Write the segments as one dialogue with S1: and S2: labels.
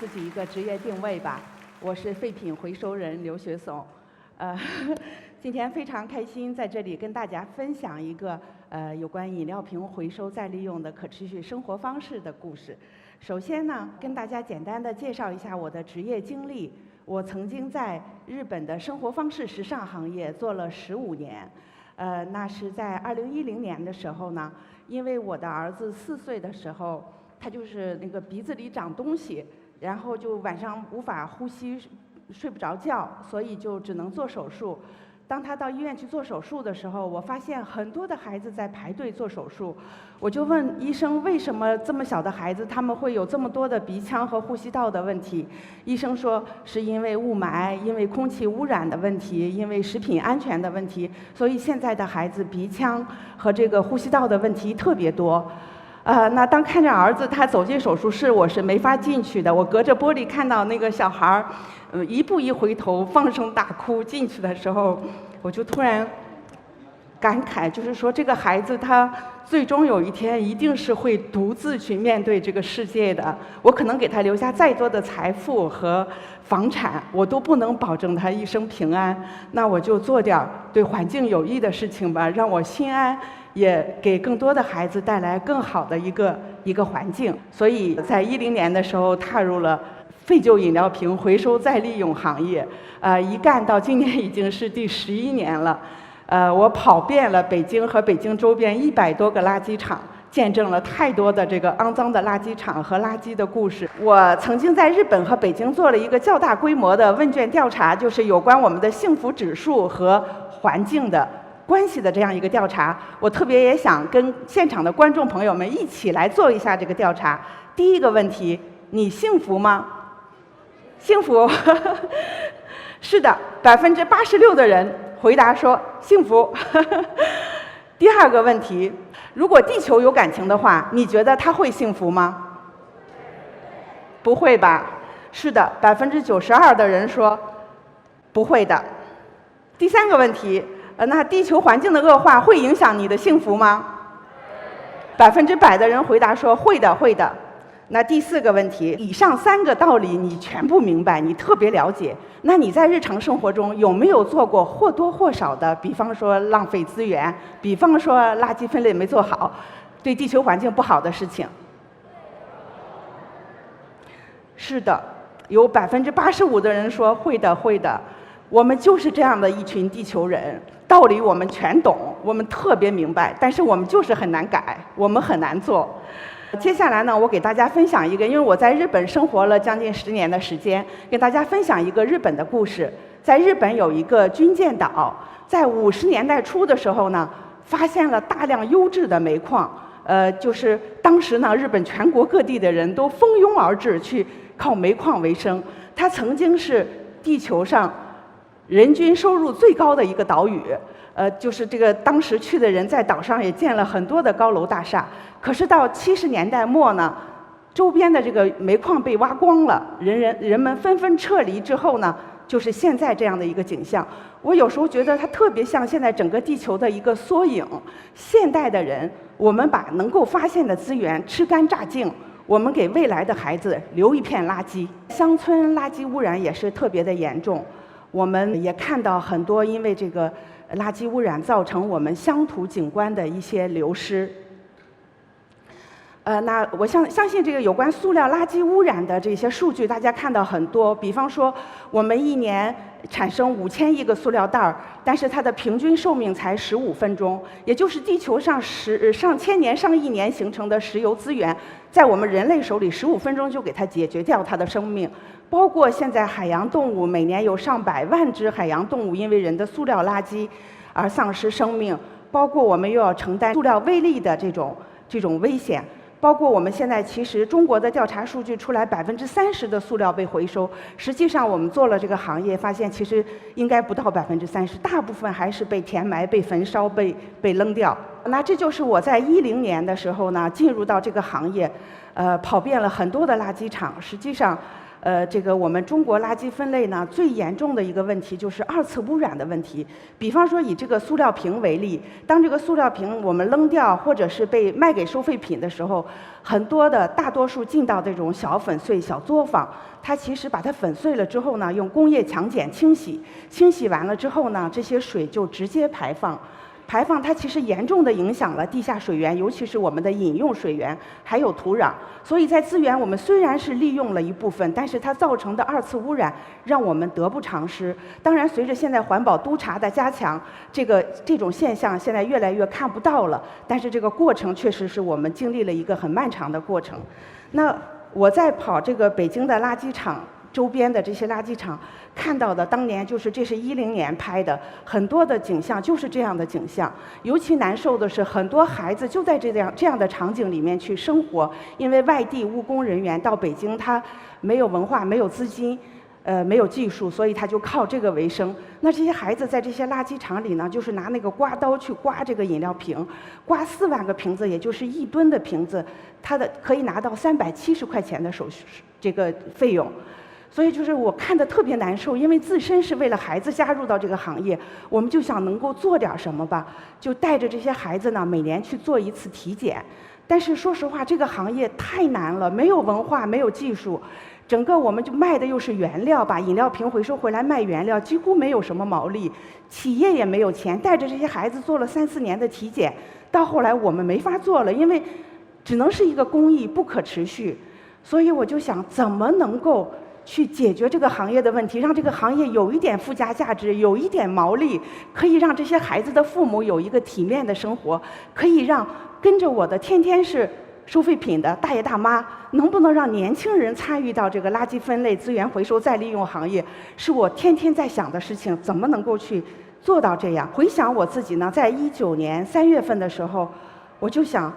S1: 自己一个职业定位吧，我是废品回收人刘学松。今天非常开心在这里跟大家分享一个有关饮料瓶回收再利用的可持续生活方式的故事。首先呢，跟大家简单的介绍一下我的职业经历。我曾经在日本的生活方式时尚行业做了15年。那是在2010年的时候呢，因为我的儿子4岁的时候，他就是那个鼻子里长东西，然后就晚上无法呼吸，睡不着觉，所以就只能做手术。当他到医院去做手术的时候，我发现很多的孩子在排队做手术，我就问医生为什么这么小的孩子他们会有这么多的鼻腔和呼吸道的问题？医生说是因为雾霾，因为空气污染的问题，因为食品安全的问题，所以现在的孩子鼻腔和这个呼吸道的问题特别多。那当看着儿子他走进手术室，我是没法进去的。我隔着玻璃看到那个小孩儿，一步一回头，放声大哭。进去的时候，我就突然感慨，就是说这个孩子他最终有一天一定是会独自去面对这个世界的。我可能给他留下再多的财富和房产，我都不能保证他一生平安。那我就做点对环境有益的事情吧，让我心安。也给更多的孩子带来更好的一个环境，所以在2010年的时候踏入了废旧饮料瓶回收再利用行业，一干到今年已经是第11年了，我跑遍了北京和北京周边100多个垃圾场，见证了太多的这个肮脏的垃圾场和垃圾的故事。我曾经在日本和北京做了一个较大规模的问卷调查，就是有关我们的幸福指数和环境的关系的这样一个调查，我特别也想跟现场的观众朋友们一起来做一下这个调查。第一个问题，你幸福吗？幸福，是的，86%的人回答说幸福。第二个问题，如果地球有感情的话，你觉得它会幸福吗？不会吧？是的，92%的人说不会的。第三个问题。那地球环境的恶化会影响你的幸福吗？100%的人回答说会的，会的。那第4个问题，以上3个道理你全部明白，你特别了解。那你在日常生活中有没有做过或多或少的，比方说浪费资源，比方说垃圾分类没做好，对地球环境不好的事情？是的，有85%的人说会的，会的。我们就是这样的一群地球人，道理我们全懂，我们特别明白，但是我们就是很难改，我们很难做。接下来呢，我给大家分享一个，因为我在日本生活了将近10年的时间，给大家分享一个日本的故事。在日本有一个军舰岛，在50年代初的时候呢，发现了大量优质的煤矿，就是当时呢，日本全国各地的人都蜂拥而至去靠煤矿为生。它曾经是地球上人均收入最高的一个岛屿，就是这个当时去的人在岛上也建了很多的高楼大厦。可是到70年代末呢，周边的这个煤矿被挖光了，人们纷纷撤离之后呢，就是现在这样的一个景象。我有时候觉得它特别像现在整个地球的一个缩影。现代的人，我们把能够发现的资源吃干榨净，我们给未来的孩子留一片垃圾。乡村垃圾污染也是特别的严重。我们也看到很多因为这个垃圾污染造成我们乡土景观的一些流失。那我相信这个有关塑料垃圾污染的这些数据，大家看到很多。比方说，我们1年产生5000亿个塑料袋儿，但是它的平均寿命才15分钟，也就是地球上上千年、上亿年形成的石油资源，在我们人类手里15分钟就给它解决掉它的生命。包括现在海洋动物，每年有上百万只海洋动物因为人的塑料垃圾而丧失生命。包括我们又要承担塑料微粒的这种危险。包括我们现在其实中国的调查数据出来，30%的塑料被回收。实际上我们做了这个行业，发现其实应该不到30%，大部分还是被填埋、被焚烧、被扔掉。那这就是我在2010年的时候呢，进入到这个行业，跑遍了很多的垃圾场。实际上，这个我们中国垃圾分类呢，最严重的一个问题就是二次污染的问题。比方说以这个塑料瓶为例，当这个塑料瓶我们扔掉或者是被卖给收废品的时候，大多数进到这种小粉碎小作坊，它其实把它粉碎了之后呢，用工业强碱清洗完了之后呢，这些水就直接排放它其实严重的影响了地下水源，尤其是我们的饮用水源，还有土壤。所以在资源我们虽然是利用了一部分，但是它造成的二次污染让我们得不偿失。当然，随着现在环保督查的加强，这种现象现在越来越看不到了。但是这个过程确实是我们经历了一个很漫长的过程。那我在跑这个北京的垃圾场周边的这些垃圾场看到的，当年这是10年拍的，很多的景象就是这样的景象。尤其难受的是，很多孩子就在这样的场景里面去生活，因为外地务工人员到北京，他没有文化，没有资金，没有技术，所以他就靠这个为生。那这些孩子在这些垃圾场里呢，就是拿那个刮刀去刮这个饮料瓶，刮4万个瓶子，也就是1吨的瓶子，可以拿到370块钱的这个费用。所以就是我看得特别难受，因为自身是为了孩子加入到这个行业，我们就想能够做点什么吧，就带着这些孩子呢，每年去做一次体检。但是说实话，这个行业太难了，没有文化，没有技术，整个我们就卖的又是原料，把饮料瓶回收回来卖原料，几乎没有什么毛利，企业也没有钱，带着这些孩子做了3、4年的体检，到后来我们没法做了，因为只能是一个公益，不可持续。所以我就想，怎么能够去解决这个行业的问题，让这个行业有一点附加价值，有一点毛利，可以让这些孩子的父母有一个体面的生活，可以让跟着我的天天是收废品的大爷大妈，能不能让年轻人参与到这个垃圾分类、资源回收再利用行业，是我天天在想的事情，怎么能够去做到这样？回想我自己呢，在19年3月份的时候，我就想，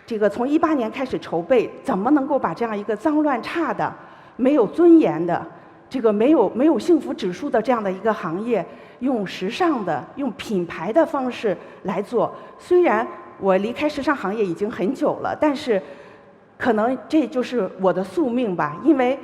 S1: 这个从18年开始筹备，怎么能够把这样一个脏乱差的、没有尊严的、这个没有幸福指数的这样的一个行业，用时尚的、用品牌的方式来做。虽然我离开时尚行业已经很久了，但是可能这就是我的宿命吧，因为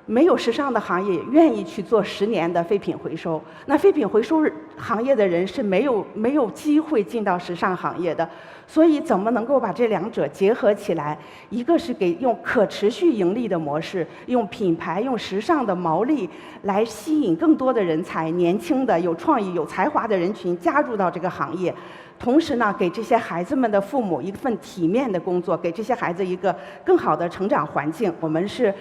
S1: 没有时尚的行业愿意去做10年的废品回收。那废品回收行业的人是没有机会进到时尚行业的。所以怎么能够把这两者结合起来？一个是用可持续盈利的模式，用品牌、用时尚的毛利来吸引更多的人才，年轻的、有创意、有才华的人群加入到这个行业。同时呢，给这些孩子们的父母一份体面的工作，给这些孩子一个更好的成长环境。我们是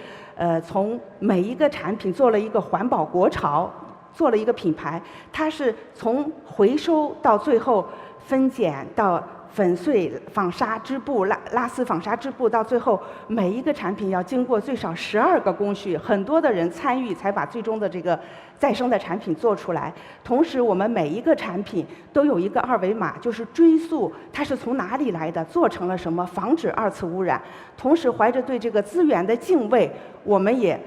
S1: 从每一个产品做了一个环保国潮，做了一个品牌，它是从回收到最后分拣到粉碎、纺纱、织布、拉丝、纺纱、织布，到最后每一个产品要经过最少12个工序，很多的人参与才把最终的这个再生的产品做出来。同时，我们每一个产品都有一个2维码，就是追溯它是从哪里来的，做成了什么，防止2次污染。同时，怀着对这个资源的敬畏，我们也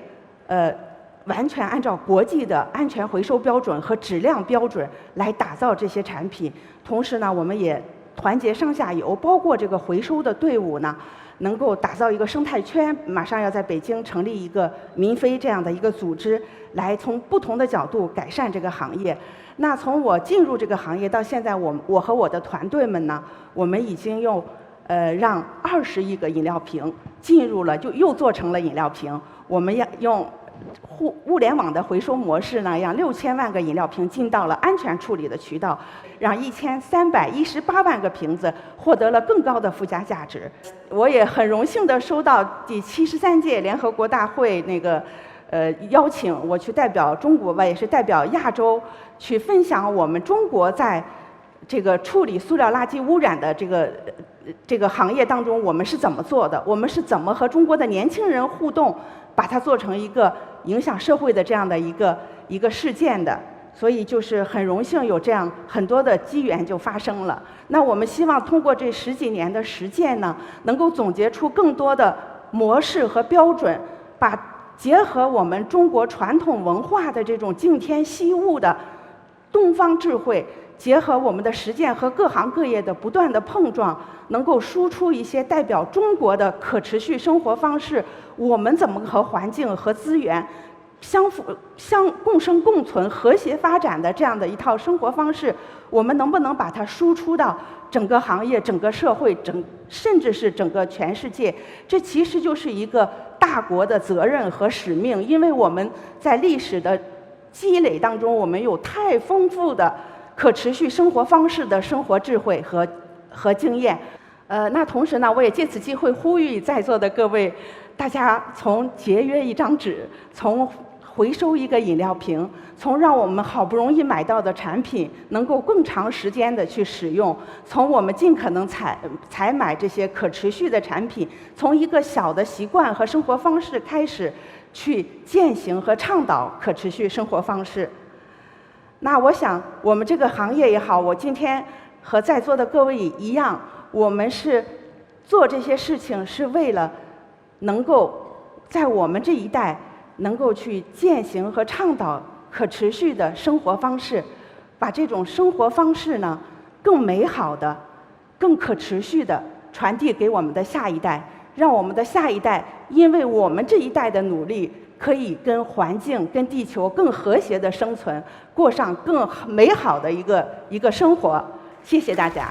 S1: 完全按照国际的安全回收标准和质量标准来打造这些产品。同时呢，我们也团结上下游，包括这个回收的队伍呢，能够打造一个生态圈。马上要在北京成立一个民非这样的一个组织，来从不同的角度改善这个行业。那从我进入这个行业到现在，我和我的团队们呢，我们已经用让20亿个饮料瓶进入了，就又做成了饮料瓶。我们要用物联网的回收模式呢，让6000万个饮料瓶进到了安全处理的渠道，让1318万个瓶子获得了更高的附加价值。我也很荣幸地收到第73届联合国大会邀请，我去代表中国吧，也是代表亚洲去分享我们中国在这个处理塑料垃圾污染的这个行业当中，我们是怎么做的？我们是怎么和中国的年轻人互动，把它做成一个影响社会的这样的一个事件的？所以就是很荣幸有这样很多的机缘就发生了。那我们希望通过这10几年的实践呢，能够总结出更多的模式和标准，把结合我们中国传统文化的这种敬天惜物的东方智慧，结合我们的实践和各行各业的不断的碰撞，能够输出一些代表中国的可持续生活方式。我们怎么和环境和资源相共生共存、和谐发展的这样的一套生活方式，我们能不能把它输出到整个行业、整个社会、甚至是整个全世界？这其实就是一个大国的责任和使命，因为我们在历史的积累当中，我们有太丰富的可持续生活方式的生活智慧和经验。那同时呢，我也借此机会呼吁在座的各位，大家从节约一张纸，从回收一个饮料瓶，从让我们好不容易买到的产品能够更长时间的去使用，从我们尽可能采买这些可持续的产品，从一个小的习惯和生活方式开始，去践行和倡导可持续生活方式。那我想，我们这个行业也好，我今天和在座的各位一样，我们是做这些事情是为了能够在我们这一代能够去践行和倡导可持续的生活方式，把这种生活方式呢更美好的、更可持续的传递给我们的下一代，让我们的下一代因为我们这一代的努力，可以跟环境、跟地球更和谐的生存，过上更美好的一个生活。谢谢大家。